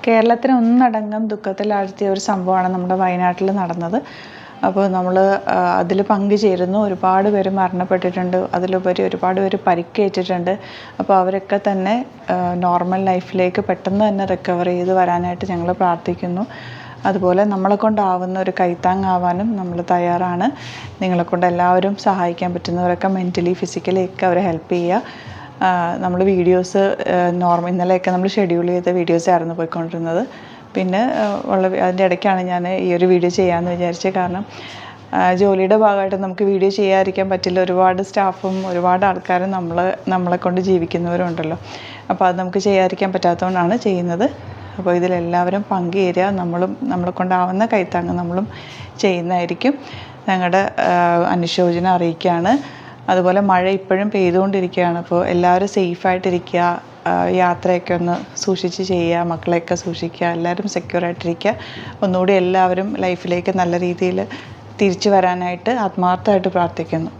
കേരളത്തിന് ഒന്നടങ്കം ദുഃഖത്തിലാഴ്ത്തിയ ഒരു സംഭവമാണ് നമ്മുടെ വയനാട്ടിൽ നടന്നത്. അപ്പോൾ നമ്മൾ അതിൽ പങ്കുചേരുന്നു. ഒരുപാട് പേര് മരണപ്പെട്ടിട്ടുണ്ട്, അതിലുപരി ഒരുപാട് പേര് പരിക്കേറ്റിട്ടുണ്ട്. അപ്പോൾ അവരൊക്കെ തന്നെ നോർമൽ ലൈഫിലേക്ക് പെട്ടെന്ന് തന്നെ റിക്കവർ ചെയ്ത് വരാനായിട്ട് ഞങ്ങൾ പ്രാർത്ഥിക്കുന്നു. അതുപോലെ നമ്മളെ കൊണ്ടാവുന്ന ഒരു കൈത്താങ്ങാവാനും നമ്മൾ തയ്യാറാണ്. നിങ്ങളെക്കൊണ്ട് എല്ലാവരും സഹായിക്കാൻ പറ്റുന്നവരൊക്കെ മെൻ്റലി ഫിസിക്കലി ഒക്കെ അവരെ ഹെൽപ്പ് ചെയ്യുക. നമ്മൾ വീഡിയോസ് ഇന്നലെയൊക്കെ നമ്മൾ ഷെഡ്യൂൾ ചെയ്ത വീഡിയോസായിരുന്നു പോയിക്കൊണ്ടിരുന്നത്. പിന്നെ അതിൻ്റെ ഇടയ്ക്കാണ് ഞാൻ ഈ ഒരു വീഡിയോ ചെയ്യാമെന്ന് വിചാരിച്ചത്. കാരണം ജോലിയുടെ ഭാഗമായിട്ട് നമുക്ക് വീഡിയോ ചെയ്യാതിരിക്കാൻ പറ്റില്ല. ഒരുപാട് സ്റ്റാഫും ഒരുപാട് ആൾക്കാരും നമ്മളെ കൊണ്ട് ജീവിക്കുന്നവരുണ്ടല്ലോ. അപ്പോൾ അത് നമുക്ക് ചെയ്യാതിരിക്കാൻ പറ്റാത്തതുകൊണ്ടാണ് ചെയ്യുന്നത്. അപ്പോൾ ഇതിലെല്ലാവരും പങ്കുചേരുക. നമ്മളെ കൊണ്ടാവുന്ന കൈത്താങ്ങ് നമ്മളും ചെയ്യുന്നതായിരിക്കും. ഞങ്ങളുടെ അനുശോചനം അറിയിക്കുകയാണ്. അതുപോലെ മഴ ഇപ്പോഴും പെയ്തുകൊണ്ടിരിക്കുകയാണ്. അപ്പോൾ എല്ലാവരും സേഫായിട്ടിരിക്കുക, യാത്രയൊക്കെ ഒന്ന് സൂക്ഷിച്ച് ചെയ്യുക, മക്കളെയൊക്കെ സൂക്ഷിക്കുക, എല്ലാവരും സെക്യൂറായിട്ടിരിക്കുക. ഒന്നുകൂടി എല്ലാവരും ലൈഫിലേക്ക് നല്ല രീതിയിൽ തിരിച്ചു വരാനായിട്ട് ആത്മാർത്ഥമായിട്ട് പ്രാർത്ഥിക്കുന്നു.